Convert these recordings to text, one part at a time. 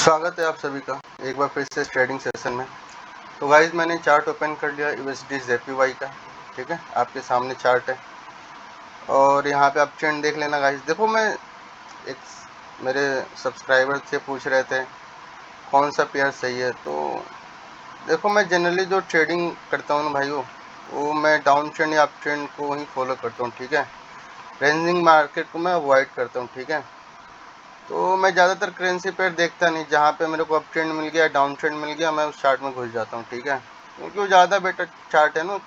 स्वागत है आप सभी का एक बार फिर से ट्रेडिंग सेशन में। तो गाइज मैंने चार्ट ओपन कर लिया USD JPY का। ठीक है, आपके सामने चार्ट है और यहाँ पे आप ट्रेंड देख लेना गाइज। देखो, मैं एक मेरे सब्सक्राइबर से पूछ रहे थे कौन सा पेयर सही है। तो देखो, मैं जनरली जो ट्रेडिंग करता हूँ ना भाइयों, वो मैं डाउन ट्रेंड या अप ट्रेंड को ही फॉलो करता हूँ। ठीक है, रेंजिंग मार्केट को मैं अवॉइड करता हूँ। ठीक है, तो मैं ज़्यादातर करेंसी पेयर देखता नहीं। जहाँ पे मेरे को अप ट्रेंड मिल गया, डाउन ट्रेंड मिल गया, मैं उस चार्ट में घुस जाता हूँ। ठीक है, क्योंकि वो ज़्यादा बेटर चार्ट है ना।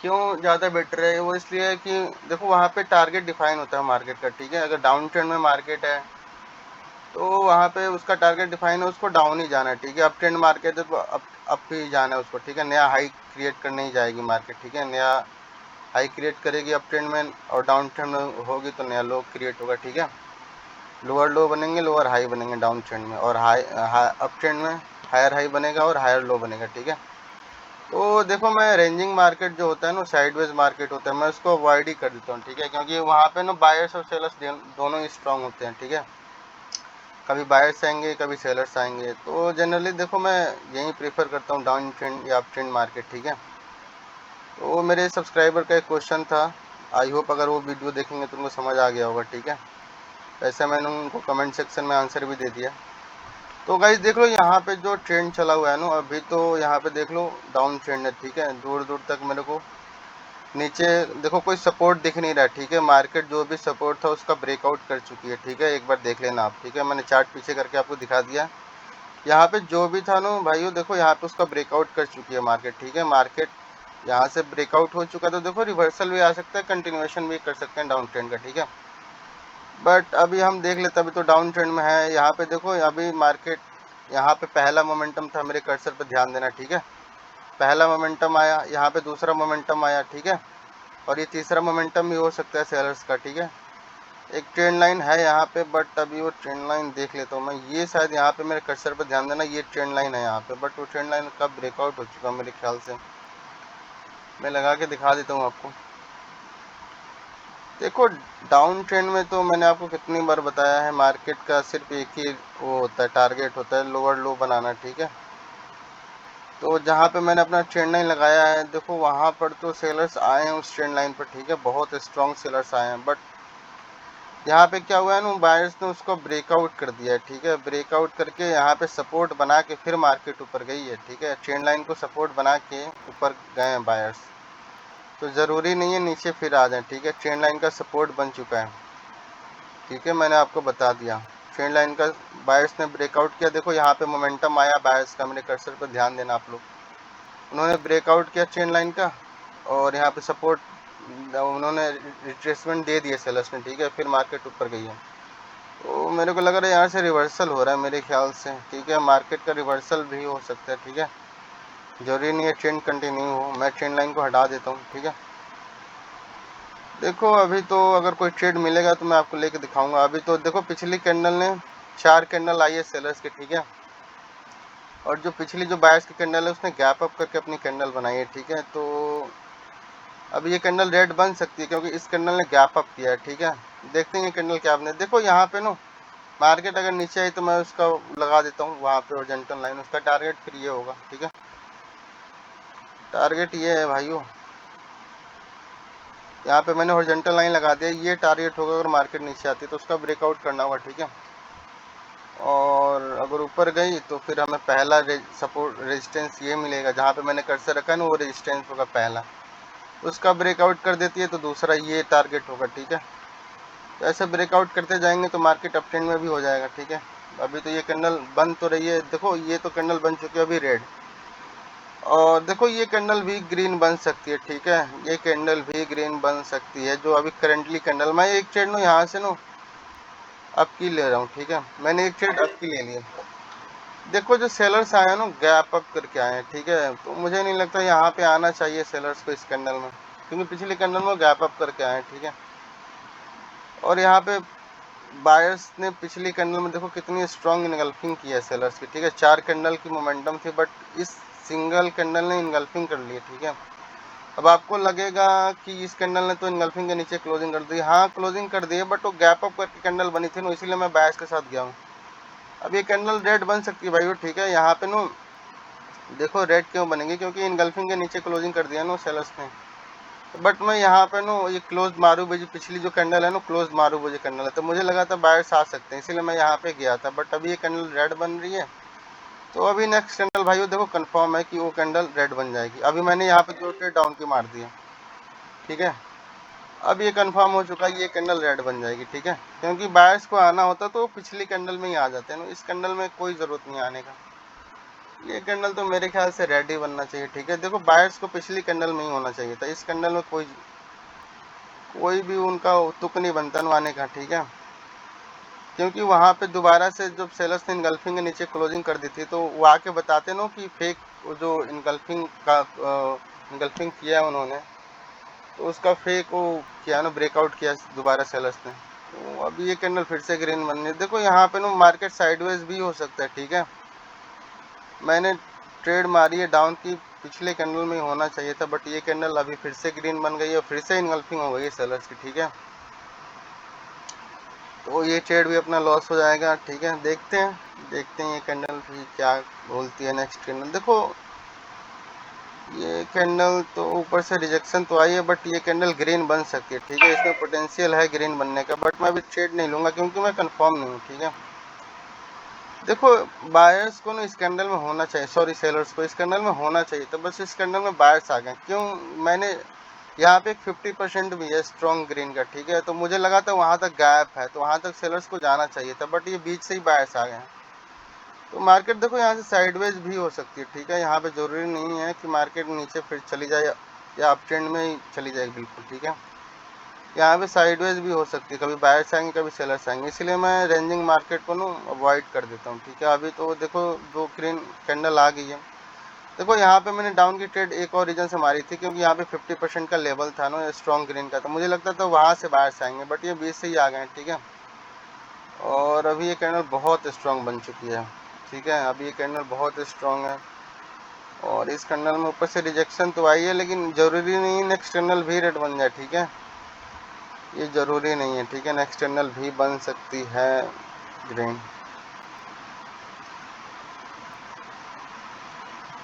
क्यों ज़्यादा बेटर है वो? इसलिए है कि देखो, वहाँ पे टारगेट डिफाइन होता है मार्केट का। ठीक है, अगर डाउन ट्रेंड में मार्केट है तो वहाँ पे उसका टारगेट डिफाइन है, उसको डाउन ही जाना है। ठीक है, अप ट्रेंड मार्केट है तो अप ही जाना है उसको। ठीक है, नया हाई क्रिएट करने ही जाएगी मार्केट। ठीक है, नया हाई क्रिएट करेगी अप ट्रेंड में, और डाउन ट्रेंड में होगी तो नया लो क्रिएट होगा। ठीक है, लोअर लो बनेंगे, लोअर हाई बनेंगे डाउन ट्रेंड में, और अप ट्रेंड में हायर हाई बनेगा और हायर लो बनेगा। ठीक है, तो देखो, मैं रेंजिंग मार्केट जो होता है ना, साइडवेज मार्केट होता है, मैं उसको अवॉइड ही कर देता हूँ। ठीक है, क्योंकि वहाँ पे ना बायर्स और सेलर्स दोनों ही स्ट्रांग होते हैं। ठीक है, कभी बायर्स आएंगे कभी सेलर्स आएंगे। तो जनरली देखो, मैं यही प्रेफर करता हूँ, डाउन ट्रेंड या अप ट्रेंड मार्केट। ठीक है, तो मेरे सब्सक्राइबर का एक क्वेश्चन था, आई होप अगर वो वीडियो देखेंगे तो उनको समझ आ गया होगा। ठीक है, वैसे मैंने उनको कमेंट सेक्शन में आंसर भी दे दिया। तो गाइस देख लो, यहाँ पे जो ट्रेंड चला हुआ है ना, अभी तो यहाँ पे देख लो डाउन ट्रेंड है। ठीक है, दूर दूर तक मेरे को नीचे देखो कोई सपोर्ट दिख नहीं रहा। ठीक है, मार्केट जो भी सपोर्ट था उसका ब्रेकआउट कर चुकी है। ठीक है, एक बार देख लेना आप। ठीक है, मैंने चार्ट पीछे करके आपको दिखा दिया। यहाँ पे जो भी था ना भाइयों, देखो यहाँ पे उसका ब्रेकआउट कर चुकी है मार्केट। ठीक है, मार्केट यहाँ से ब्रेकआउट हो चुका, तो देखो रिवर्सल भी आ सकता है, कंटिन्यूएशन भी कर सकते हैं डाउन ट्रेंड का। ठीक है, बट अभी हम देख लेते, अभी तो डाउन ट्रेंड में है। यहाँ पे देखो, अभी मार्केट यहाँ पे पहला मोमेंटम था, मेरे कर्सर पे ध्यान देना। ठीक है, पहला मोमेंटम आया, यहाँ पे दूसरा मोमेंटम आया। ठीक है, और ये तीसरा मोमेंटम भी हो सकता है सेलर्स का। ठीक है, एक ट्रेंड लाइन है यहाँ पे, बट अभी वो ट्रेंड लाइन देख लेता हूँ मैं। ये शायद यहाँ पे मेरे कर्सर पे ध्यान देना, ये ट्रेंड लाइन है यहाँ पे, बट वो ट्रेंड लाइन का ब्रेकआउट हो चुका मेरे ख्याल से। मैं लगा के दिखा देता हूँ आपको। देखो, डाउन ट्रेंड में तो मैंने आपको कितनी बार बताया है, मार्केट का सिर्फ एक ही वो होता है, टारगेट होता है, लोअर लो बनाना। ठीक है, तो जहाँ पे मैंने अपना ट्रेंड लाइन लगाया है, देखो वहाँ पर तो सेलर्स आए हैं उस ट्रेंड लाइन पर। ठीक है, बहुत स्ट्रॉन्ग सेलर्स आए हैं, बट यहाँ पे क्या हुआ है ना, बायर्स ने उसको ब्रेकआउट कर दिया है। ठीक है, ब्रेकआउट करके यहाँ पे सपोर्ट बना के फिर मार्केट ऊपर गई है। ठीक है, ट्रेंड लाइन को सपोर्ट बना के ऊपर गए हैं बायर्स, तो ज़रूरी नहीं है नीचे फिर आ जाए। ठीक है, ट्रेंड लाइन का सपोर्ट बन चुका है। ठीक है, मैंने आपको बता दिया, ट्रेंड लाइन का बायर्स ने ब्रेकआउट किया। देखो यहाँ पे मोमेंटम आया बायर्स का, मेरे कर्सर पर ध्यान देना आप लोग। उन्होंने ब्रेकआउट किया ट्रेंड लाइन का, और यहाँ पे सपोर्ट उन्होंने रिट्रेसमेंट दे दिए सेलर्स ने। ठीक है, फिर मार्केट ऊपर गई है। तो मेरे को लग रहा है यहाँ से रिवर्सल हो रहा है मेरे ख्याल से। ठीक है, मार्केट का रिवर्सल भी हो सकता है। ठीक है, जरूरी नहीं है ट्रेंड कंटिन्यू हो। मैं ट्रेंड लाइन को हटा देता हूँ। ठीक है, देखो अभी तो अगर कोई ट्रेड मिलेगा तो मैं आपको लेके दिखाऊंगा। अभी तो देखो, पिछली कैंडल ने 4 कैंडल आई है सेलर्स के। ठीक है, और जो पिछली जो बायर्स की कैंडल है उसने गैप अप करके अपनी कैंडल बनाई है। ठीक है, तो अब ये कैंडल रेड बन सकती है क्योंकि इस कैंडल ने गैप अप किया है। ठीक है, देखते हैं कैंडल क्या बने। देखो यहाँ पे ना मार्केट अगर नीचे आई तो मैं उसका लगा देता हूँ वहाँ पे ओरिजेंटल लाइन, उसका टारगेट फिर ये होगा। ठीक है, टारगेट ये है भाइयों, यहाँ पे मैंने ओरिजेंटल लाइन लगा दिया, ये टारगेट होगा। अगर मार्केट नीचे आती है तो उसका ब्रेकआउट करना होगा। ठीक है, और अगर ऊपर गई तो फिर हमें पहला सपोर्ट रेजिस्टेंस ये मिलेगा, जहाँ पे मैंने कर्सर रखा है ना, वो रेजिस्टेंस होगा पहला। उसका ब्रेकआउट कर देती है तो दूसरा ये टारगेट होगा। ठीक है, तो ऐसे ब्रेकआउट करते जाएंगे तो मार्केट अप ट्रेंड में भी हो जाएगा। ठीक है, अभी तो ये कैंडल बन तो रही है, देखो ये तो कैंडल बन चुकी है अभी रेड, और देखो ये कैंडल भी ग्रीन बन सकती है। ठीक है, ये कैंडल भी ग्रीन बन सकती है, जो अभी करंटली कैंडल, मैं एक ट्रेड नो यहाँ से नो अप की ले रहा हूँ। ठीक है, मैंने एक ट्रेड अप की ले लिया। देखो जो सेलर्स आए हैं ना, गैप अप करके आए हैं। ठीक है, तो मुझे नहीं लगता यहाँ पे आना चाहिए सेलर्स को इस कैंडल में, क्योंकि पिछली कैंडल में गैप अप करके आए हैं। ठीक है, और यहाँ पे बायर्स ने पिछली कैंडल में देखो कितनी स्ट्रॉन्ग इनगल्फिंग की है सेलर्स की। ठीक है, 4 कैंडल की मोमेंटम थी, बट इस सिंगल कैंडल ने इनगल्फिंग कर ली है। ठीक है, अब आपको लगेगा कि इस कैंडल ने तो इनगल्फिंग के नीचे क्लोजिंग कर दी। हाँ, क्लोजिंग कर दी है, बट वो गैप अप करके कैंडल बनी थी ना, इसीलिए मैं बायर्स के साथ गया हूँ। अब ये कैंडल रेड बन सकती है भाई, ठीक है। यहाँ पे नो देखो रेड क्यों बनेंगे, क्योंकि इनगल्फिंग के नीचे क्लोजिंग कर दिया नो सेलर्स ने। बट मैं यहाँ पे नो ये क्लोज मारूबुजी, पिछली जो कैंडल है ना क्लोज मारूबुजी कैंडल है, तो मुझे लगा था बायर्स आ सकते हैं, इसीलिए मैं यहाँ पे गया था। बट अभी ये कैंडल रेड बन रही है, तो अभी नेक्स्ट कैंडल भाइयों देखो कंफर्म है कि वो कैंडल रेड बन जाएगी। अभी मैंने यहाँ पे जो ट्रेड डाउन की मार दी है, ठीक है। अब ये कंफर्म हो चुका है ये कैंडल रेड बन जाएगी, ठीक है। क्योंकि बायर्स को आना होता तो पिछली कैंडल में ही आ जाते हैं ना, इस कैंडल में कोई ज़रूरत नहीं आने का। ये कैंडल तो मेरे ख्याल से रेड ही बनना चाहिए, ठीक है। देखो बायर्स को पिछली कैंडल में ही होना चाहिए था, इस कैंडल में कोई भी उनका तुक नहीं बनता ना आने का, ठीक है। क्योंकि वहाँ पे दोबारा से जब सेलर्स ने इनगल्फिंग के नीचे क्लोजिंग कर दी थी, तो वो आके बताते ना कि फेक जो इनगल्फिंग किया है उन्होंने, तो उसका फेक वो किया ना, ब्रेकआउट किया दोबारा सेलर्स ने। तो अभी ये कैंडल फिर से ग्रीन बननी है। देखो यहाँ पे ना मार्केट साइडवेज भी हो सकता है, ठीक है। मैंने ट्रेड मारी है डाउन की, पिछले कैंडल में होना चाहिए था, बट ये कैंडल अभी फिर से ग्रीन बन गई है, फिर से इनगल्फिंग हो गई है सेलर्स की, ठीक है। तो ये ट्रेड भी अपना लॉस हो जाएगा, ठीक है। देखते हैं ये कैंडल भी क्या बोलती है नेक्स्ट कैंडल। देखो ये कैंडल तो ऊपर से रिजेक्शन तो आई है, बट ये कैंडल ग्रीन बन सकती है, ठीक है। इसमें पोटेंशियल है ग्रीन बनने का, बट मैं अभी ट्रेड नहीं लूँगा क्योंकि मैं कंफर्म नहीं हूँ, ठीक है। देखो बायर्स को ना इस कैंडल में होना चाहिए, सॉरी सेलर्स को इस कैंडल में होना चाहिए, तो बस इस कैंडल में बायर्स आ गए। क्यों? मैंने यहाँ पे 50% भी है स्ट्रॉन्ग ग्रीन का, ठीक है। तो मुझे लगा था वहाँ तक गैप है, तो वहाँ तक सेलर्स को जाना चाहिए था, बट ये बीच से ही बायर्स आ गए हैं। तो मार्केट देखो यहाँ से साइडवेज भी हो सकती है, ठीक है। यहाँ पे ज़रूरी नहीं है कि मार्केट नीचे फिर चली जाए या अप ट्रेंड में ही चली जाए, बिल्कुल, ठीक है। यहाँ पे साइडवेज भी हो सकती है, कभी बायर्स आएंगे कभी सेलर्स आएंगे, इसलिए मैं रेंजिंग मार्केट को ना अवॉइड कर देता हूँ, ठीक है। अभी तो देखो दो ग्रीन कैंडल आ गई है। देखो यहाँ पे मैंने डाउन की ट्रेड एक और रीजन से मारी थी, क्योंकि यहाँ पे 50% का लेवल था ना स्ट्रॉन्ग ग्रीन का, तो मुझे लगता था वहाँ से बायर्स आएंगे, बट ये 20 से ही आ गए हैं, ठीक है। और अभी ये कैंडल बहुत स्ट्रॉन्ग बन चुकी है, ठीक है। अभी ये कैंडल बहुत स्ट्रॉन्ग है, और इस कैंडल में ऊपर से रिजेक्शन तो आई है, लेकिन ज़रूरी नहीं नेक्स्ट कैंडल भी रेड बन जाए, ठीक है। ये ज़रूरी नहीं है, ठीक है। नेक्स्ट कैंडल भी बन सकती है ग्रीन।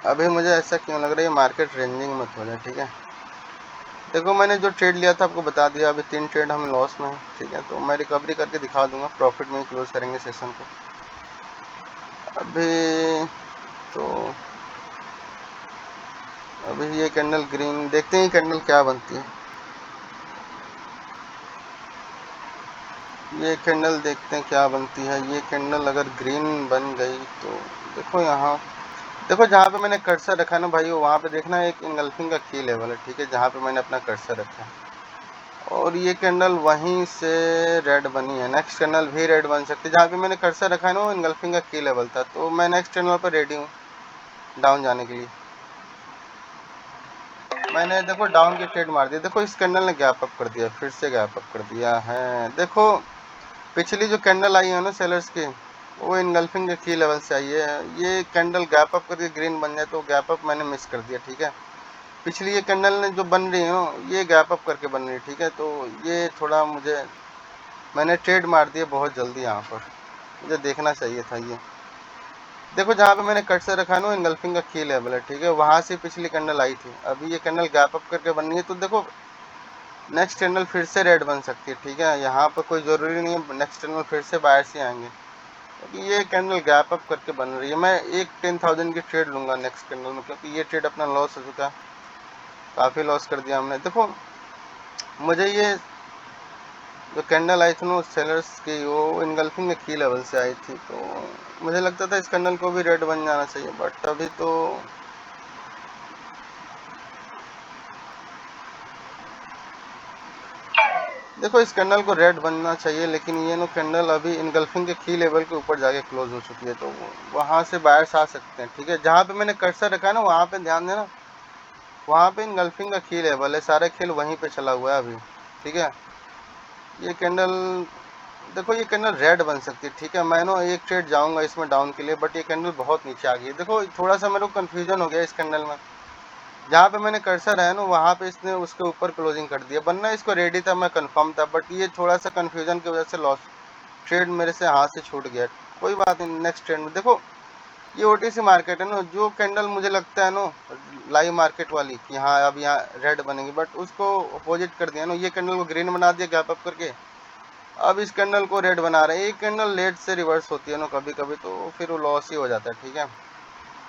अभी मुझे ऐसा क्यों लग रहा है मार्केट रेंजिंग मत हो जाए, ठीक है। देखो मैंने जो ट्रेड लिया था आपको बता दिया, अभी 3 ट्रेड हमें लॉस में है, ठीक है। तो मैं रिकवरी करके दिखा दूंगा, प्रॉफिट में ही क्लोज करेंगे सेशन को। अभी तो अभी ये कैंडल ग्रीन, देखते हैं कैंडल क्या बनती है। ये कैंडल देखते हैं क्या बनती है। ये कैंडल अगर ग्रीन बन गई तो देखो यहाँ, देखो जहाँ पे मैंने कर्सर रखा है ना भाई, वहाँ पे देखना एक इंगल्फिंग का की लेवल है, ठीक है, जहाँ पे मैंने अपना कर्सर रखा है। और ये कैंडल वहीं से रेड बनी है, नेक्स्ट कैंडल भी रेड बन सकती है। जहाँ पे मैंने कर्सर रखा है ना वो इंगल्फिंग का की लेवल था, तो मैं नेक्स्ट कैंडल पर रेडी हूँ डाउन जाने के लिए। मैंने देखो डाउन की ट्रेड मार दी। देखो इस कैंडल ने गैप अप कर दिया, फिर से गैप अप कर दिया है। देखो पिछली जो कैंडल आई है ना सेलर्स की, वो इनगल्फिंग के की लेवल से आई है। ये कैंडल गैप अप करके ग्रीन बन जाए तो गैप अप मैंने मिस कर दिया, ठीक है। पिछली ये कैंडल ने जो बन रही है ना, ये गैप अप करके बन रही है, ठीक है। तो ये थोड़ा मैंने ट्रेड मार दिया बहुत जल्दी, यहाँ पर मुझे देखना चाहिए था ये। देखो जहाँ पे मैंने कट से रखा है ना इनगल्फिंग का की लेवल है, ठीक है, वहाँ से पिछली कैंडल आई थी। अभी ये कैंडल गैप अप करके बन रही है, तो देखो नेक्स्ट कैंडल फिर से रेड बन सकती है, ठीक है। यहाँ पर कोई ज़रूरी नहीं है नेक्स्ट कैंडल फिर से बाहर से आएंगे, क्योंकि ये कैंडल गैप अप करके बन रही है। मैं एक 10,000 की ट्रेड लूँगा नेक्स्ट कैंडल में, क्योंकि ये ट्रेड अपना लॉस हो चुका है, काफ़ी लॉस कर दिया हमने। देखो मुझे ये जो कैंडल आई थी ना सेलर्स की, वो इनगल्फिंग के की लेवल से आई थी, तो मुझे लगता था इस कैंडल को भी रेड बन जाना चाहिए, बट अभी तो देखो इस कैंडल को रेड बनना चाहिए, लेकिन ये नो कैंडल अभी इनगल्फिंग के की लेवल के ऊपर जाके क्लोज हो चुकी है, तो वहाँ से बायर्स आ सकते हैं, ठीक है। जहाँ पे मैंने कर्सर रखा है ना वहाँ पे ध्यान देना, वहाँ पे इनगल्फिंग का की लेवल है, सारा खेल वहीं पे चला हुआ है अभी, ठीक है। ये कैंडल देखो ये कैंडल रेड बन सकती है, ठीक है। मैं नो एक ट्रेड जाऊंगा इसमें डाउन के लिए, बट ये कैंडल बहुत नीचे आ गई है। देखो थोड़ा सा मेरे को कन्फ्यूजन हो गया इस कैंडल में, जहाँ पे मैंने कर्सर है ना वहाँ पे इसने उसके ऊपर क्लोजिंग कर दिया, बनना इसको रेडी था, मैं कंफर्म था, बट ये थोड़ा सा कन्फ्यूजन की वजह से लॉस ट्रेड मेरे से हाथ से छूट गया, कोई बात नहीं, नेक्स्ट ट्रेड में। देखो ये ओटीसी मार्केट है ना, जो कैंडल मुझे लगता है ना लाइव मार्केट वाली कि हाँ अब यहाँ रेड बनेगी, बट उसको अपोजिट कर दिया ना, ये कैंडल को ग्रीन बना दिया गैप अप करके, अब इस कैंडल को रेड बना रहे हैं। एक कैंडल लेट से रिवर्स होती है ना कभी कभी, तो फिर वो लॉस ही हो जाता है, ठीक है।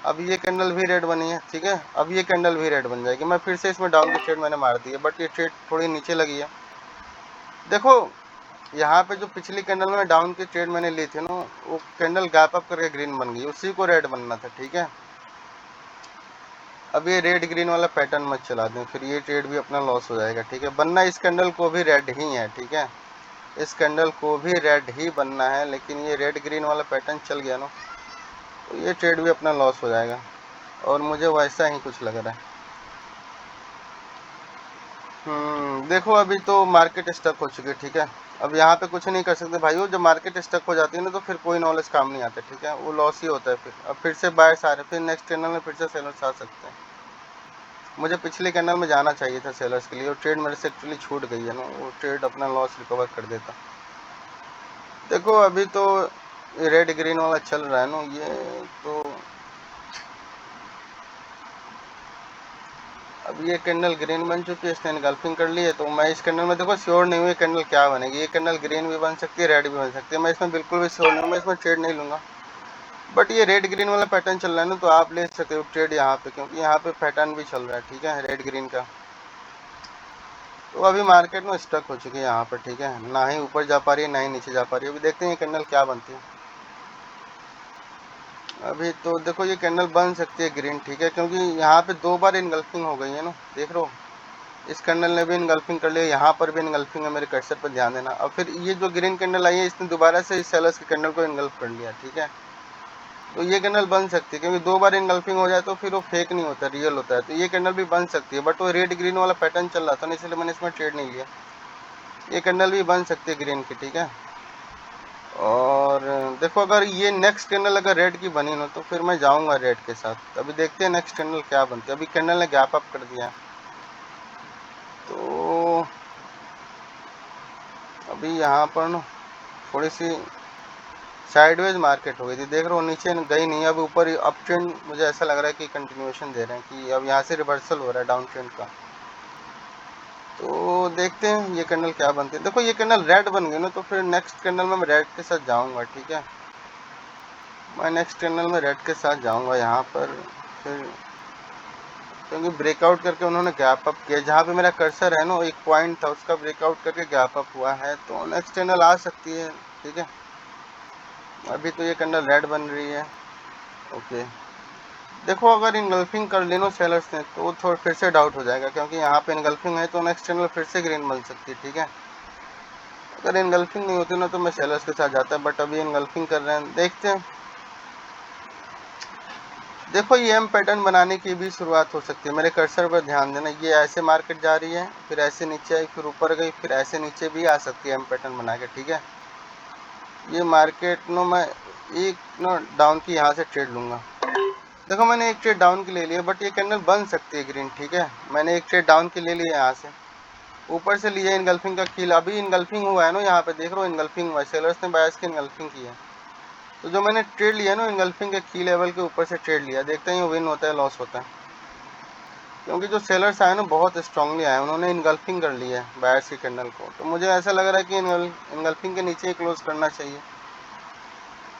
अब ये कैंडल भी रेड बनी है, ठीक है, अब ये कैंडल भी रेड बन जाएगी। मैं फिर से इसमें डाउन की ट्रेड मैंने मार दी है, बट ये ट्रेड थोड़ी नीचे लगी है। देखो यहाँ पे जो पिछली कैंडल में डाउन की ट्रेड मैंने ली थी ना, वो कैंडल गैप अप करके ग्रीन बन गई, उसी को रेड बनना था, ठीक है। अब ये रेड ग्रीन वाला पैटर्न मत चला दें, फिर ये ट्रेड भी अपना लॉस हो जाएगा, ठीक है। बनना इस कैंडल को भी रेड ही है, ठीक है, इस कैंडल को भी रेड ही बनना है, लेकिन ये रेड ग्रीन वाला पैटर्न चल गया ना, तो ये ट्रेड भी अपना लॉस हो जाएगा, और मुझे वैसा ही कुछ लग रहा है। देखो अभी तो मार्केट स्टक हो चुकी है, ठीक है। अब यहाँ पे कुछ नहीं कर सकते भाइयों, जब मार्केट स्टक हो जाती है ना, तो फिर कोई नॉलेज काम नहीं आता, ठीक है, वो लॉस ही होता है फिर। अब फिर से बायर्स आ रहे, फिर नेक्स्ट कैंडल में फिर से सेलर्स आ सकते हैं। मुझे पिछले कैंडल में जाना चाहिए था सेलर्स के लिए, और ट्रेड मेरे से एक्चुअली छूट गई है ना, वो ट्रेड अपना लॉस रिकवर कर देता। देखो अभी तो रेड ग्रीन वाला चल रहा है ना, ये तो अब ये कैंडल ग्रीन बन चुकी है, इसने इनगल्फिंग कर ली है, तो मैं इस कैंडल में देखो श्योर नहीं हुई कैंडल क्या बनेगी। ये कैंडल ग्रीन भी बन सकती है, रेड भी बन सकती है, मैं इसमें बिल्कुल भी श्योर नहीं हूँ, मैं इसमें ट्रेड नहीं लूँगा। बट ये रेड ग्रीन वाला पैटर्न चल रहा है ना, तो आप ले सकते हो ट्रेड यहाँ पे, क्योंकि यहाँ पे पैटर्न भी चल रहा है, ठीक है, रेड ग्रीन का। तो अभी मार्केट में स्टक हो चुकी है यहाँ पर, ठीक है, ना ही ऊपर जा पा रही है ना ही नीचे जा पा रही है। अभी देखते हैं ये कैंडल क्या बनती है। अभी तो देखो ये कैंडल बन सकती है ग्रीन, ठीक है, क्योंकि यहाँ पे 2 बार इनगल्फिंग हो गई है ना, देख लो इस कैंडल ने भी इनगल्फिंग कर लिया, यहाँ पर भी इनगल्फिंग है, मेरे कर्सर पर ध्यान देना। और फिर ये जो ग्रीन कैंडल आई है, इसने दोबारा से इस सेलर्स के कैंडल को इनगल्फ कर लिया, ठीक है। तो ये कैंडल बन सकती है, क्योंकि 2 बार इनगल्फिंग हो जाए तो फिर वो फेक नहीं होता, रियल होता है। तो ये कैंडल भी बन सकती है, बट वो रेड ग्रीन वाला पैटर्न चल रहा था ना, इसलिए मैंने इसमें ट्रेड नहीं लिया। ये कैंडल भी बन सकती है ग्रीन की, ठीक है। और देखो अगर ये नेक्स्ट कैंडल अगर रेड की बनी ना, तो फिर मैं जाऊंगा रेड के साथ। अभी देखते हैं नेक्स्ट कैंडल क्या बनती है। अभी कैंडल ने गैप अप कर दिया, तो अभी यहाँ पर ना थोड़ी सी साइडवेज मार्केट हो गई थी, देख रहे हो, नीचे गई नहीं, अब ऊपर अप ट्रेंड मुझे ऐसा लग रहा है कि कंटिन्यूएशन दे रहे हैं, कि अब यहाँ से रिवर्सल हो रहा है डाउन ट्रेंड का। तो देखते हैं ये कैंडल क्या बनती है। देखो ये कैंडल रेड बन गई ना, तो फिर नेक्स्ट कैंडल में मैं रेड के साथ जाऊंगा, ठीक है, मैं नेक्स्ट कैंडल में रेड के साथ जाऊंगा यहाँ पर। फिर क्योंकि ब्रेकआउट करके उन्होंने गैप अप किया, जहाँ पे मेरा कर्सर है ना, एक पॉइंट था उसका ब्रेकआउट करके गैप अप हुआ है, तो नेक्स्ट कैंडल आ सकती है, ठीक है। अभी तो ये कैंडल रेड बन रही है, ओके। देखो अगर इनगल्फिंग कर लेनो सेलर्स ने, तो थोड़ा फिर से डाउट हो जाएगा, क्योंकि यहाँ पे इनगल्फिंग है, तो नेक्स्ट कैंडल फिर से ग्रीन बन सकती है, ठीक है। अगर इनगल्फिंग नहीं होती ना, तो मैं सेलर्स के साथ जाता, बट अभी इनगल्फिंग कर रहे हैं, देखते हैं। देखो ये एम पैटर्न बनाने की भी शुरुआत हो सकती है, मेरे कर्सर पर ध्यान देना। ये ऐसे मार्केट जा रही है, फिर ऐसे नीचे आई, फिर ऊपर गई, फिर ऐसे नीचे भी आ सकती है एम पैटर्न बना के, ठीक है। ये मार्केट नो मैं एक नो डाउन की यहाँ से ट्रेड लूँगा। देखो मैंने एक ट्रेड डाउन की ले लिया, बट ये कैंडल बन सकती है ग्रीन, ठीक है। मैंने एक ट्रेड डाउन की ले लिया यहाँ से, ऊपर से लिया इनगल्फिंग का कील। अभी इनगल्फिंग हुआ है ना, यहाँ पे देख रहे हो इनगल्फिंग हुआ है, सेलर्स ने बायर्स की इनगल्फिंग की है। तो जो मैंने ट्रेड लिया ना इनगल्फिंग के की लेवल के ऊपर से ट्रेड लिया, देखते हैं ये विन होता है लॉस होता है। क्योंकि जो सेलर्स आए ना बहुत स्ट्रांगली आए, उन्होंने इनगल्फिंग कर ली है बायर्स की कैंडल को, तो मुझे ऐसा लग रहा है कि इनगल्फिंग के नीचे ही क्लोज करना चाहिए।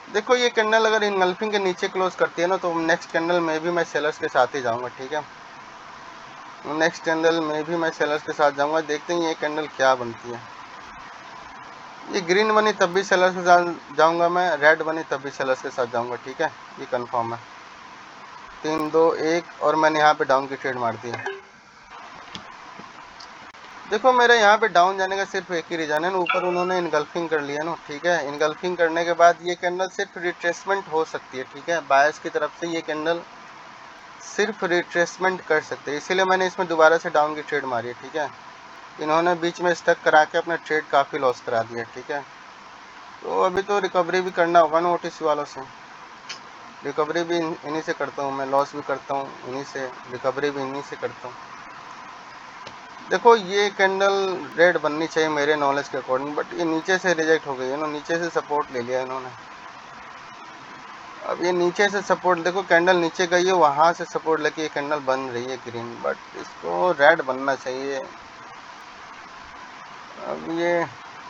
देखो ये कैंडल अगर इनगल्फिंग के नीचे क्लोज करती है ना, तो नेक्स्ट कैंडल में भी मैं सेलर्स के साथ ही जाऊँगा, ठीक है। नेक्स्ट कैंडल में भी मैं सेलर्स के साथ जाऊँगा, देखते हैं ये कैंडल क्या बनती है। ये ग्रीन बनी तब भी सेलर्स के साथ जाऊँगा मैं, रेड बनी तब भी सेलर्स के साथ जाऊँगा, ठीक है, ये कंफर्म है। 3 2 1 और मैंने यहाँ पे डाउन की ट्रेड मार दी है। देखो मेरे यहाँ पे डाउन जाने का सिर्फ एक ही रीज़न है ना, ऊपर उन्होंने इनगल्फिंग कर लिया ना, ठीक है। इनगल्फिंग करने के बाद ये कैंडल सिर्फ रिट्रेसमेंट हो सकती है, ठीक है, बायर्स की तरफ से ये कैंडल सिर्फ रिट्रेसमेंट कर सकते हैं, इसीलिए मैंने इसमें दोबारा से डाउन की ट्रेड मारी है, ठीक है। इन्होंने बीच में स्टक करा के अपना ट्रेड काफ़ी लॉस करा दिया, ठीक है। तो अभी तो रिकवरी भी करना होगा ना ओटीसी वालों से, रिकवरी भी इन्हीं से करता हूँ मैं, लॉस भी करता हूँ इन्हीं से, रिकवरी भी इन्हीं से करता हूँ। देखो ये कैंडल रेड बननी चाहिए मेरे नॉलेज के अकॉर्डिंग, बट ये नीचे से रिजेक्ट हो गई है ना, नीचे से सपोर्ट ले लिया इन्होंने। अब ये नीचे से सपोर्ट, देखो कैंडल नीचे गई है, वहाँ से सपोर्ट लेके ये कैंडल बन रही है ग्रीन, बट इसको रेड बनना चाहिए। अब ये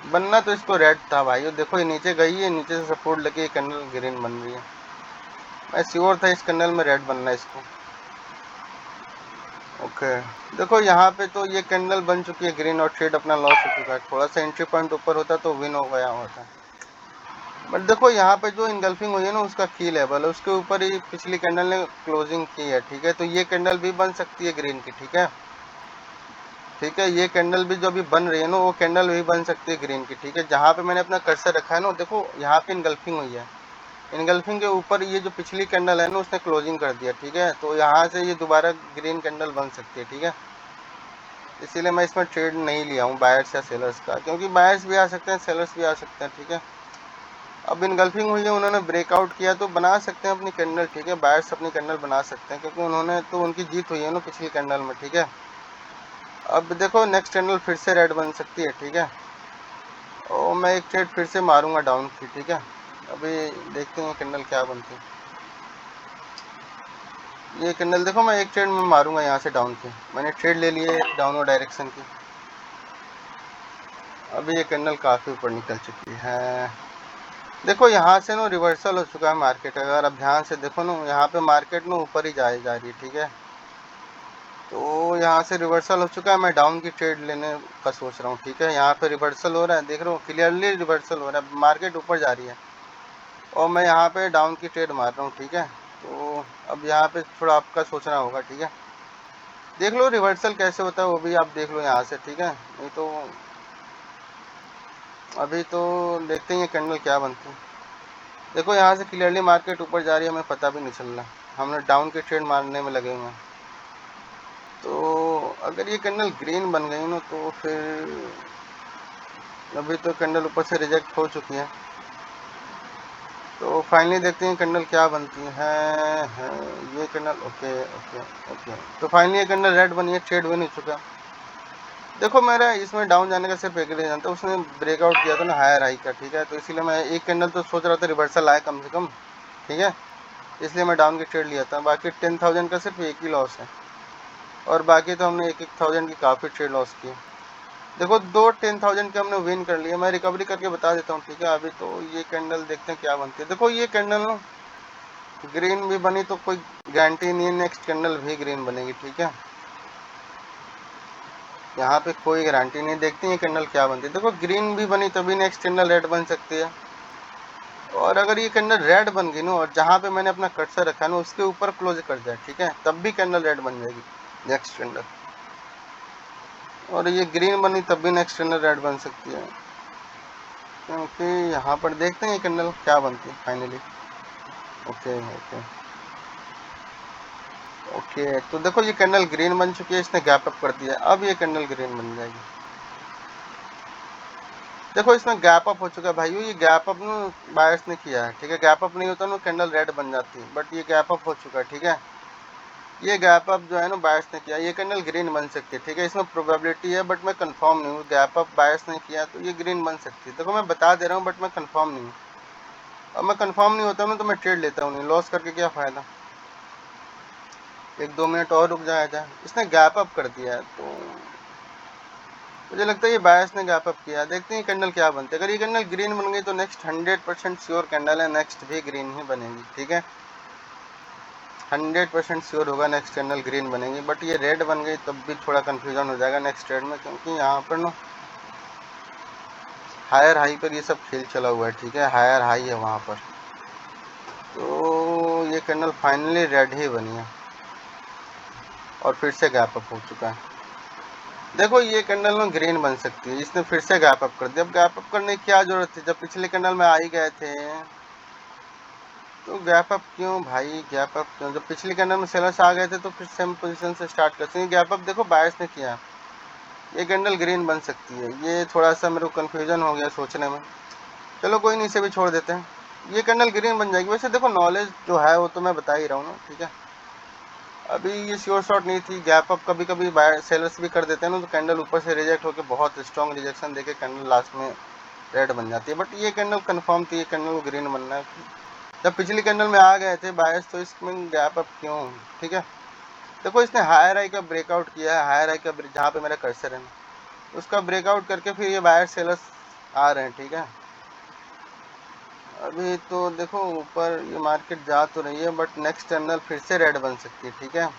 बनना तो इसको रेड था भाई, देखो ये नीचे गई है, नीचे से सपोर्ट लेके ये कैंडल ग्रीन बन रही है। मैं श्योर था इस कैंडल में रेड बनना है इसको। ओके, देखो यहाँ पे तो ये कैंडल बन चुकी है ग्रीन और ट्रेड अपना लॉस हो चुका है। थोड़ा सा एंट्री पॉइंट ऊपर होता तो विन हो गया होता। बट देखो यहाँ पे जो इनगल्फिंग हुई है ना, उसका की लेवल है, उसके ऊपर ही पिछली कैंडल ने क्लोजिंग की है, ठीक है। तो ये कैंडल भी बन सकती है ग्रीन की, ठीक है। ठीक है, ये कैंडल भी जो अभी बन रही है ना, वो कैंडल भी बन सकती है ग्रीन की, ठीक है। जहाँ पे मैंने अपना कर्सर रखा है ना, देखो यहाँ पे इनगल्फिंग हुई है, इनगल्फिंग के ऊपर ये जो पिछली कैंडल है ना, उसने क्लोजिंग कर दिया, ठीक है। तो यहाँ से ये दोबारा ग्रीन कैंडल बन सकती है, ठीक है। इसीलिए मैं इसमें ट्रेड नहीं लिया हूँ बायर्स या सेलर्स का, क्योंकि बायर्स भी आ सकते हैं, सेलर्स भी आ सकते हैं, ठीक है। अब इनगल्फिंग हुई है, उन्होंने ब्रेकआउट किया तो बना सकते हैं अपनी कैंडल, ठीक है। बायर्स अपनी कैंडल बना सकते हैं, क्योंकि उन्होंने तो उनकी जीत हुई है ना पिछली कैंडल में, ठीक है। अब देखो नेक्स्ट कैंडल फिर से रेड बन सकती है, ठीक है। और मैं एक ट्रेड फिर से मारूंगा डाउन की, ठीक है। अभी देखते हैं कैंडल क्या बनती है। ये कैंडल देखो, मैं एक ट्रेड में मारूंगा यहाँ से डाउन की, मैंने ट्रेड ले लिए डाउनवर्ड डायरेक्शन की। अभी ये कैंडल काफ़ी ऊपर निकल चुकी है। देखो यहाँ से ना रिवर्सल हो चुका है मार्केट, अगर आप ध्यान से देखो ना, यहाँ पे मार्केट ना ऊपर ही जा रही है, ठीक है। तो यहाँ से रिवर्सल हो चुका है, मैं डाउन की ट्रेड लेने का सोच रहा हूँ, ठीक है। यहाँ पे रिवर्सल हो रहा है, देख रहे हो क्लियरली रिवर्सल हो रहा है, मार्केट ऊपर जा रही है और मैं यहाँ पे डाउन की ट्रेड मार रहा हूँ, ठीक है। तो अब यहाँ पे थोड़ा आपका सोचना होगा, ठीक है। देख लो रिवर्सल कैसे होता है, वो भी आप देख लो यहाँ से, ठीक है। नहीं तो अभी तो देखते हैं कैंडल क्या बनती है। देखो यहाँ से क्लियरली मार्केट ऊपर जा रही है, हमें पता भी नहीं चल रहा, हमने डाउन की ट्रेड मारने में लगे हुए हैं। तो अगर ये कैंडल ग्रीन बन गई ना, तो फिर अभी तो कैंडल ऊपर से रिजेक्ट हो चुकी है, तो फाइनली देखते हैं कैंडल क्या बनती है। ये कैंडल ओके ओके ओके, तो फाइनली ये कैंडल रेड बनी है, ट्रेड भी नहीं चुका। देखो मेरा इसमें डाउन जाने का सिर्फ एक रीजन था, उसने ब्रेकआउट किया था ना हायर हाई का, ठीक है। तो इसीलिए मैं एक कैंडल तो सोच रहा था रिवर्सल आए कम से कम, ठीक है। इसलिए मैं डाउन की ट्रेड लिया था। बाकी 10,000 का सिर्फ एक ही लॉस है, और बाकी तो हमने एक 1,000 की काफ़ी ट्रेड लॉस की। देखो दो 10,000 के हमने विन कर लिए, मैं रिकवरी करके बता देता हूँ, ठीक है। अभी तो ये कैंडल देखते हैं क्या बनती है। देखो ये कैंडल ना ग्रीन भी बनी तो कोई गारंटी नहीं है नेक्स्ट कैंडल भी ग्रीन बनेगी, ठीक है। यहाँ पे कोई गारंटी नहीं, देखते हैं कैंडल क्या बनती है। देखो ग्रीन भी बनी तभी नेक्स्ट कैंडल रेड बन सकती है, और अगर ये कैंडल रेड बन गई ना, और जहाँ पे मैंने अपना कर्सर रखा है ना उसके ऊपर क्लोज कर जाए, ठीक है, तब भी कैंडल रेड बन जाएगी नेक्स्ट कैंडल। और ये ग्रीन बनी तब भी नेक्स्ट कैंडल रेड बन सकती है, क्योंकि यहाँ पर देखते हैं कैंडल क्या बनती है फाइनली। ओके ओके ओके, तो देखो ये कैंडल ग्रीन बन चुकी है, इसने गैप अप कर दिया, अब ये कैंडल ग्रीन बन जाएगी। देखो इसमें गैप अप हो चुका है भाई, ये गैप अप ना बायर्स ने किया है, ठीक है। गैप अप नहीं होता ना कैंडल रेड बन जाती है, बट ये गैप अप हो चुका है, ठीक है। ये गैप अप जो है ना बायर्स ने किया, ये कैंडल ग्रीन बन सकती है, ठीक है। इसमें प्रोबेबिलिटी है बट मैं कंफर्म नहीं हूँ, गैप अप बायर्स ने किया तो ये ग्रीन बन सकती है। देखो मैं बता दे रहा हूँ बट मैं कंफर्म नहीं हूँ, अब मैं कंफर्म नहीं होता हूँ तो मैं ट्रेड लेता हूँ नहीं, लॉस करके क्या फ़ायदा। 1-2 मिनट और रुक जाए, इसने गैप अप कर दिया है, तो मुझे लगता है ये बायर्स ने गैप अप किया। देखते हैं कैंडल क्या बनती है, अगर ये कैंडल ग्रीन बन गई तो नेक्स्ट 100% श्योर कैंडल है, नेक्स्ट भी ग्रीन ही बनेगी, ठीक है। 100% श्योर होगा नेक्स्ट कैंडल ग्रीन बनेगी, बट ये रेड बन गई तब भी थोड़ा कन्फ्यूजन हो जाएगा नेक्स्ट ट्रेड में, क्योंकि यहाँ पर ना हायर हाई पर ये सब खेल चला हुआ है, ठीक है। हायर हाई है वहाँ पर, तो ये कैंडल फाइनली रेड ही बनी है और फिर से गैप अप हो चुका है। देखो ये कैंडल ना ग्रीन बन सकती है, इसने फिर से गैप अप कर दिया। अब गैप अप करने की क्या जरूरत थी, जब पिछले कैंडल में आ ही गए थे, तो गैप अप क्यों भाई, गैप अप क्यों। जब पिछले कैंडल में सेलर्स आ गए थे तो फिर सेम पोजीशन से स्टार्ट कर सकते हैं। गैप अप देखो बायर्स ने किया, ये कैंडल ग्रीन बन सकती है। ये थोड़ा सा मेरे को कन्फ्यूजन हो गया सोचने में, चलो कोई नहीं, इसे भी छोड़ देते हैं। ये कैंडल ग्रीन बन जाएगी। वैसे देखो नॉलेज जो है वो तो मैं बता ही रहा हूँ ना, ठीक है। अभी ये श्योर शॉट नहीं थी, गैप अप कभी कभी बायर सेलर्स भी कर देते हैं ना, तो कैंडल ऊपर से रिजेक्ट होकर बहुत स्ट्रॉन्ग रिजेक्शन देके कैंडल लास्ट में रेड बन जाती है। बट ये कैंडल कंफर्म थी, ये कैंडल को ग्रीन बनना है। जब पिछली कैंडल में आ गए थे बायर्स तो इसमें गैप अप क्यों, ठीक है। देखो इसने हायर हाई का ब्रेकआउट किया है, हायर हाई का जहाँ पे मेरा कर्सर है उसका ब्रेकआउट करके फिर ये बायर सेलर्स आ रहे हैं, ठीक है। अभी तो देखो ऊपर ये मार्केट जा तो रही है, बट नेक्स्ट कैंडल फिर से रेड बन सकती है, ठीक है।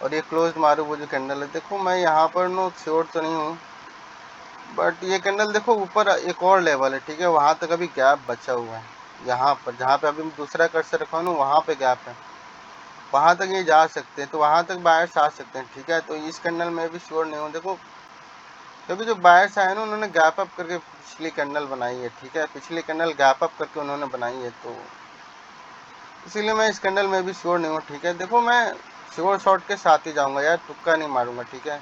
और ये क्लोज मारू वो जो कैंडल है, देखो मैं यहाँ पर नो श्योर तो नहीं हूँ, बट ये कैंडल देखो ऊपर एक और लेवल है, ठीक है। वहाँ तक अभी गैप बचा हुआ है, यहाँ पर जहाँ पे अभी दूसरा कर्सर रखा हूँ ना वहाँ पे गैप है, वहाँ तक ये जा सकते हैं, तो वहाँ तक बायर्स आ सकते हैं, ठीक है। तो इस कैंडल में भी श्योर नहीं हूँ, देखो क्योंकि जो बायर्स आए ना उन्होंने गैप अप करके पिछली कैंडल बनाई है, ठीक है। पिछली कैंडल गैप अप करके उन्होंने बनाई है, तो इसीलिए मैं इस कैंडल में भी श्योर नहीं हूँ, ठीक है। देखो मैं श्योर शॉट के साथ ही जाऊँगा यार, तुक्का नहीं मारूंगा, ठीक है।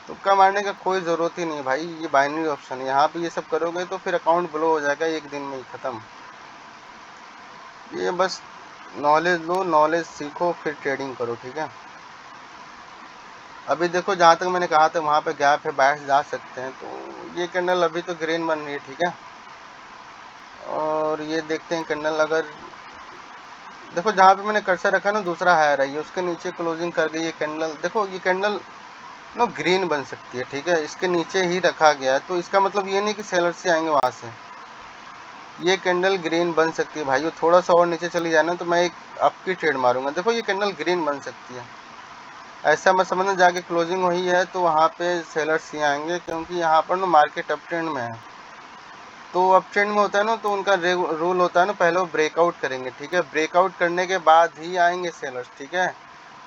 तुक्का मारने का कोई ज़रूरत ही नहीं भाई, ये बाइनरी ऑप्शन है, यहाँ पे ये सब करोगे तो फिर अकाउंट ब्लो हो जाएगा एक दिन में ही ख़त्म। ये बस नॉलेज लो, नॉलेज सीखो, फिर ट्रेडिंग करो, ठीक है। अभी देखो जहाँ तक मैंने कहा था वहाँ पे गैप है, बायर्स जा सकते हैं, तो ये कैंडल अभी तो ग्रीन बन रही है, ठीक है। और ये देखते हैं कैंडल अगर देखो जहाँ पे मैंने कर्सर रखा ना दूसरा हायर है, ये उसके नीचे क्लोजिंग कर गई ये कैंडल, देखो ये कैंडल नो ग्रीन बन सकती है, ठीक है। इसके नीचे ही रखा गया है, तो इसका मतलब ये नहीं कि सेलर्स से आएंगे वहाँ से, ये कैंडल ग्रीन बन सकती है भाई। वो थोड़ा सा और नीचे चली जाए ना तो मैं एक आपकी ट्रेड मारूंगा, देखो ये कैंडल ग्रीन बन सकती है, ऐसा मत समझना जाके क्लोजिंग हुई है तो वहाँ पे सेलर्स ही आएंगे, क्योंकि यहाँ पर ना मार्केट अप ट्रेंड में है। तो अप ट्रेंड में होता है ना तो उनका रूल होता है ना, पहले वो ब्रेकआउट करेंगे, ठीक है। ब्रेकआउट करने के बाद ही आएंगे सेलर्स, ठीक है।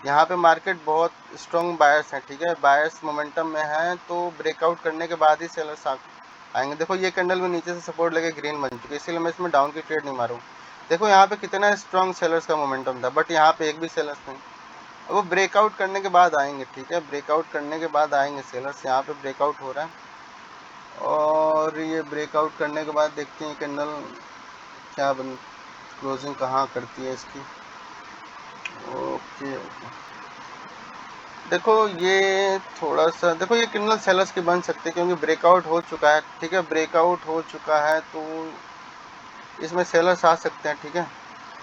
यहाँ पे मार्केट बहुत स्ट्रॉन्ग बायर्स हैं, ठीक है, बायर्स मोमेंटम में है, तो ब्रेकआउट करने के बाद ही सेलर्स आएंगे। देखो ये कैंडल में नीचे से सपोर्ट लेके ग्रीन बन चुकी है, इसीलिए मैं इसमें डाउन की ट्रेड नहीं मारूँ। देखो यहाँ पे कितना स्ट्रॉन्ग सेलर्स का मोमेंटम था, बट यहाँ पे एक भी सेलर्स नहीं। अब वो ब्रेकआउट करने के बाद आएंगे, ठीक है, ब्रेकआउट करने के बाद आएंगे सेलर्स। यहाँ पे ब्रेकआउट हो रहा है और ये ब्रेकआउट करने के बाद देखते हैं कैंडल क्या बन, क्लोजिंग कहाँ करती है इसकी। ओके ओके, देखो ये थोड़ा सा देखो ये कैंडल सेलर्स की बन सकती है, क्योंकि ब्रेकआउट हो चुका है, ठीक है, ब्रेकआउट हो चुका है तो इसमें सेलर्स आ सकते हैं, ठीक है।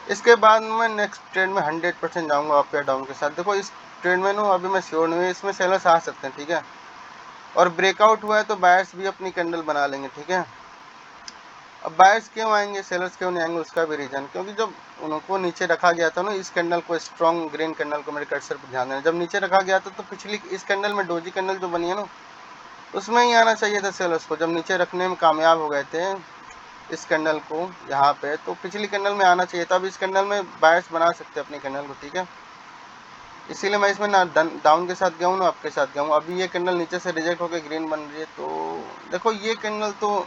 इसके बाद मैं नेक्स्ट ट्रेड में 100% जाऊंगा अप या डाउन के साथ। देखो इस ट्रेड में ना अभी मैं श्योर नहीं हूँ, इसमें सेलर्स आ सकते हैं, ठीक है। और ब्रेकआउट हुआ है तो बायर्स भी अपनी कैंडल बना लेंगे, ठीक है। अब बायर्स क्यों आएंगे, सेलर्स क्यों नहीं आएंगे, उसका भी रीजन, क्योंकि जब उनको नीचे रखा गया था ना, इस कैंडल को, स्ट्रॉन्ग ग्रीन कैंडल को, मेरे कर्सर पर ध्यान देना, जब नीचे रखा गया था तो पिछली इस कैंडल में डोजी कैंडल जो बनी है ना उसमें ही आना चाहिए था सेलर्स को, जब नीचे रखने में कामयाब हो गए थे इस कैंडल को यहाँ पे, तो पिछली कैंडल में आना चाहिए था। अब इस कैंडल में बायर्स बना सकते हैं अपनी कैंडल को, ठीक है। इसीलिए मैं इसमें ना डाउन के साथ गया हूँ ना अप के साथ गया हूँ। अभी ये कैंडल नीचे से रिजेक्ट होकर ग्रीन बन रही है, तो देखो ये कैंडल तो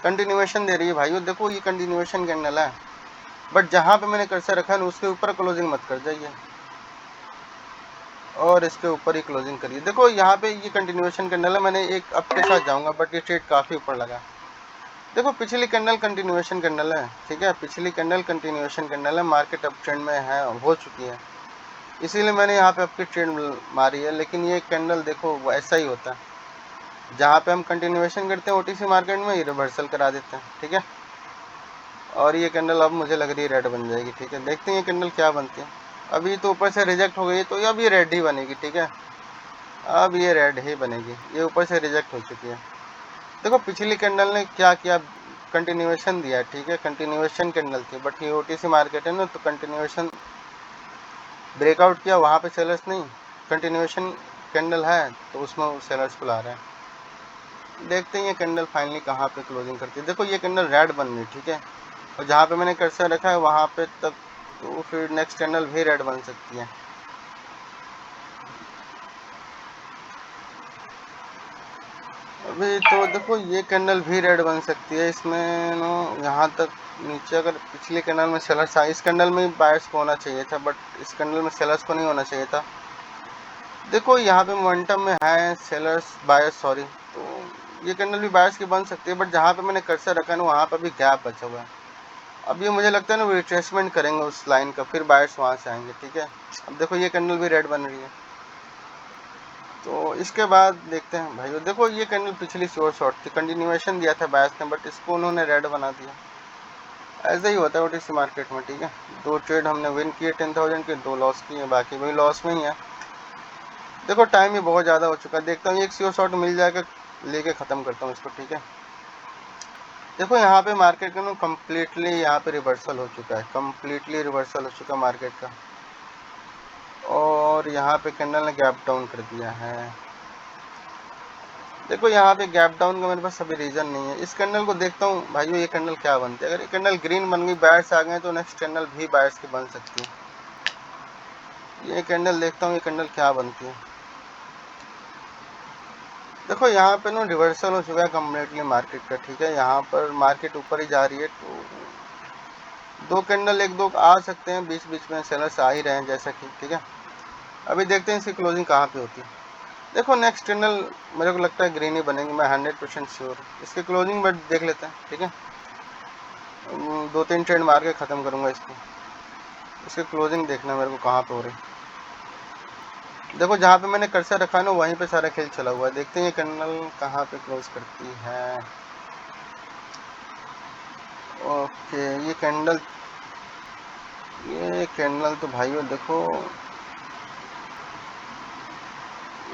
कंटिन्यूएशन दे रही है भाई, देखो ये कंटिन्यूएशन कैंडल है, बट जहाँ पे मैंने कर्सर रखा है ना उसके ऊपर क्लोजिंग मत कर जाइए और इसके ऊपर ही क्लोजिंग करिए। देखो यहाँ पे ये कंटिन्यूएशन कैंडल है, मैंने एक अप के साथ जाऊँगा, बट ये ट्रेड काफ़ी ऊपर लगा। देखो पिछली कैंडल कंटिन्यूएशन कैंडल है, ठीक है, पिछली कैंडल कंटिन्यूएशन कैंडल है, मार्केट अप ट्रेंड में है, हो चुकी है, इसीलिए मैंने यहाँ पे आपकी ट्रेड मारी है। लेकिन ये कैंडल देखो ऐसा ही होता है, जहाँ पे हम कंटिन्यूएशन करते हैं ओटीसी मार्केट में ये रिवर्सल करा देते हैं, ठीक है। और ये कैंडल अब मुझे लग रही है रेड बन जाएगी, ठीक है, देखते हैं ये कैंडल क्या बनती है। अभी तो ऊपर से रिजेक्ट हो गई, तो अब ये रेड ही बनेगी, ठीक है, अब ये रेड ही बनेगी, ये ऊपर से रिजेक्ट हो चुकी है। देखो पिछली कैंडल ने क्या किया, कंटिन्यूएशन दिया, ठीक है, कंटिन्यूएशन कैंडल थी, बट ये ओटीसी मार्केट है ना, तो कंटिन्यूएशन ब्रेकआउट किया, वहाँ पे सेलर्स नहीं, कंटिन्यूएशन कैंडल है तो उसमें सेलर्स को ला रहे हैं। देखते हैं ये कैंडल फाइनली कहाँ पे क्लोजिंग करती है। देखो ये कैंडल रेड बन रही, ठीक है, और जहाँ पे मैंने कर्सर रखा है वहाँ पे तक, तो फिर नेक्स्ट कैंडल भी रेड बन सकती है। अभी तो देखो ये कैंडल भी रेड बन सकती है, इसमें नो यहाँ तक नीचे अगर पिछले कैंडल में सेलर्स आए, इस कैंडल में बायर्स को होना चाहिए था, बट इस कैंडल में सेलर्स को नहीं होना चाहिए था। देखो यहाँ पे मोमेंटम में है सेलर्स, बायर्स सॉरी, तो ये कैंडल भी बायर्स की बन सकती है, बट जहाँ पे मैंने कर्सर रखा है ना वहाँ पर भी गैप बचा हुआ है, अब ये मुझे लगता है ना रिट्रेसमेंट करेंगे उस लाइन का, फिर बायर्स वहाँ से आएंगे, ठीक है। अब देखो ये कैंडल भी रेड बन रही है, तो इसके बाद देखते हैं भाई। देखो ये कैंडल पिछली शॉर्ट थी, कंटिन्यूएशन दिया था बायर्स ने, बट इसको उन्होंने रेड बना दिया। ऐसा ही होता है ओटीसी मार्केट में, ठीक है। 2 ट्रेड हमने विन किए 10,000 के, 2 लॉस किए, बाकी वही लॉस में ही है। देखो टाइम ही बहुत ज़्यादा हो चुका है, देखता हूँ एक शॉर्ट मिल जाएगा, लेके ख़त्म करता हूँ इसको, ठीक है। देखो यहाँ पे मार्केट का ना कम्प्लीटली यहाँ पे रिवर्सल हो चुका है, कम्प्लीटली रिवर्सल हो चुका है मार्केट का, और यहाँ पे कैंडल ने गैप डाउन कर दिया है। देखो यहाँ पे गैप डाउन का मेरे पास अभी रीज़न नहीं है। इस कैंडल को देखता हूँ भाइयों, ये कैंडल क्या बनती है। अगर ये कैंडल ग्रीन बन गई, बायर्स आ गए, तो नेक्स्ट कैंडल भी बायर्स की बन सकती है। ये कैंडल देखता हूँ, ये कैंडल क्या बनती है। देखो यहाँ पे ना रिवर्सल हो चुका है कम्प्लीटली मार्केट का, ठीक है। यहाँ पर मार्केट ऊपर ही जा रही है, तो 2 कैंडल 1-2 आ सकते हैं, बीच बीच में सेलर्स आ ही रहे हैं जैसा कि, ठीक है। अभी देखते हैं इसकी क्लोजिंग कहाँ पे होती है। देखो नेक्स्ट कैंडल मेरे को लगता है ग्रीन ही बनेगी, मैं 100% श्योर हूँ। इसकी क्लोजिंग बट देख लेते हैं, ठीक है। 2-3 ट्रेड मार के ख़त्म करूँगा इसको। इसकी क्लोजिंग देखना मेरे को कहाँ पे हो रही। देखो जहाँ पे मैंने कर्सर रखा है ना, वहीं पे सारा खेल चला हुआ है। देखते हैं ये कैंडल कहाँ पे क्लोज करती है। ओके, ये कैंडल तो भाइयों देखो,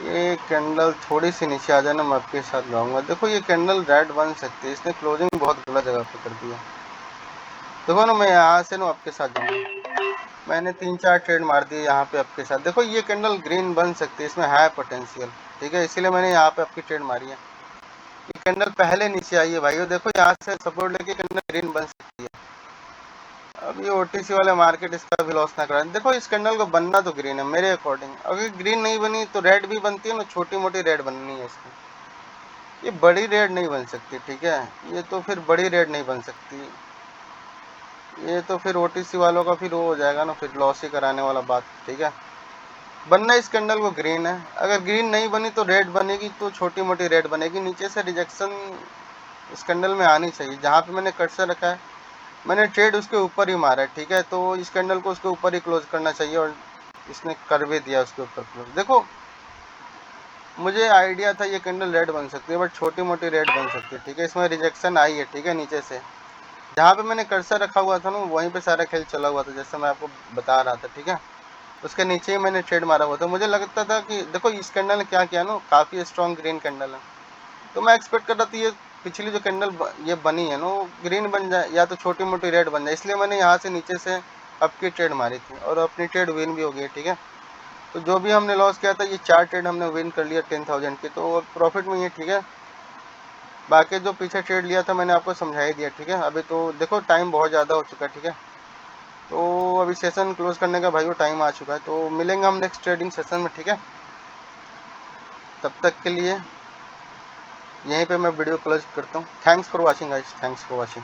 ये कैंडल थोड़ी सी नीचे आ जाए ना, मैं आपके साथ लाऊंगा। देखो ये कैंडल रेड बन सकती है, इसने क्लोजिंग बहुत गलत जगह पे कर दिया। देखो ना, मैं यहाँ से ना आपके साथ जाऊँगा, मैंने 3-4 ट्रेड मार दिए यहाँ पे आपके साथ। देखो ये कैंडल ग्रीन बन सकती है, इसमें है पोटेंशियल, ठीक है, इसीलिए मैंने यहाँ पे आपकी ट्रेड मारी है। ये कैंडल पहले नीचे आई है भाइयों, देखो यहाँ से सपोर्ट लेके कैंडल ग्रीन बन सकती है। अब ये ओटीसी वाले मार्केट इसका भी लॉस ना कराए। देखो इस कैंडल को बनना तो ग्रीन है मेरे अकॉर्डिंग। अगर ग्रीन नहीं बनी तो रेड भी बनती है ना, छोटी मोटी रेड बननी है इसकी, ये बड़ी रेड नहीं बन सकती, ठीक है। ये तो फिर बड़ी रेड नहीं बन सकती, ये तो फिर ओटीसी वालों का फिर वो हो जाएगा ना, फिर लॉस ही कराने वाला बात, ठीक है। बनना इस कैंडल को ग्रीन है, अगर ग्रीन नहीं बनी तो रेड बनेगी, तो छोटी मोटी रेड बनेगी। नीचे से रिजेक्शन इस कैंडल में आनी चाहिए। जहाँ पे मैंने कर्सर रखा है, मैंने ट्रेड उसके ऊपर ही मारा है, ठीक है। तो इस कैंडल को उसके ऊपर ही क्लोज करना चाहिए, और इसने कर भी दिया उसके ऊपर क्लोज। देखो मुझे आइडिया था ये कैंडल रेड बन सकती है, बट छोटी मोटी रेड बन सकती है, ठीक है। इसमें रिजेक्शन आई है, ठीक है, नीचे से। जहाँ पे मैंने कर्सर रखा हुआ था ना, वहीं पे सारा खेल चला हुआ था, जैसे मैं आपको बता रहा था, ठीक है। उसके नीचे ही मैंने ट्रेड मारा हुआ था। मुझे लगता था कि देखो इस कैंडल ने क्या किया ना, काफ़ी स्ट्रॉन्ग ग्रीन कैंडल है, तो मैं एक्सपेक्ट कर रहा था ये पिछली जो कैंडल ये बनी है ना, वो ग्रीन बन जाए या तो छोटी मोटी रेड बन जाए, इसलिए मैंने यहाँ से नीचे से अपकी ट्रेड मारी थी, और अपनी ट्रेड विन भी हो गई, ठीक है। तो जो भी हमने लॉस किया था, ये 4 ट्रेड हमने विन कर लिया 10,000 की, तो प्रॉफिट में ही है, ठीक है। बाकी जो पीछे ट्रेड लिया था मैंने आपको समझा ही दिया, ठीक है। अभी तो देखो टाइम बहुत ज़्यादा हो चुका है, ठीक है। तो अभी सेशन क्लोज करने का भाई टाइम आ चुका है, तो मिलेंगे हम नेक्स्ट ट्रेडिंग सेशन में, ठीक है। तब तक के लिए यहीं पे मैं वीडियो क्लोज करता हूँ। Thanks for watching guys, thanks for watching.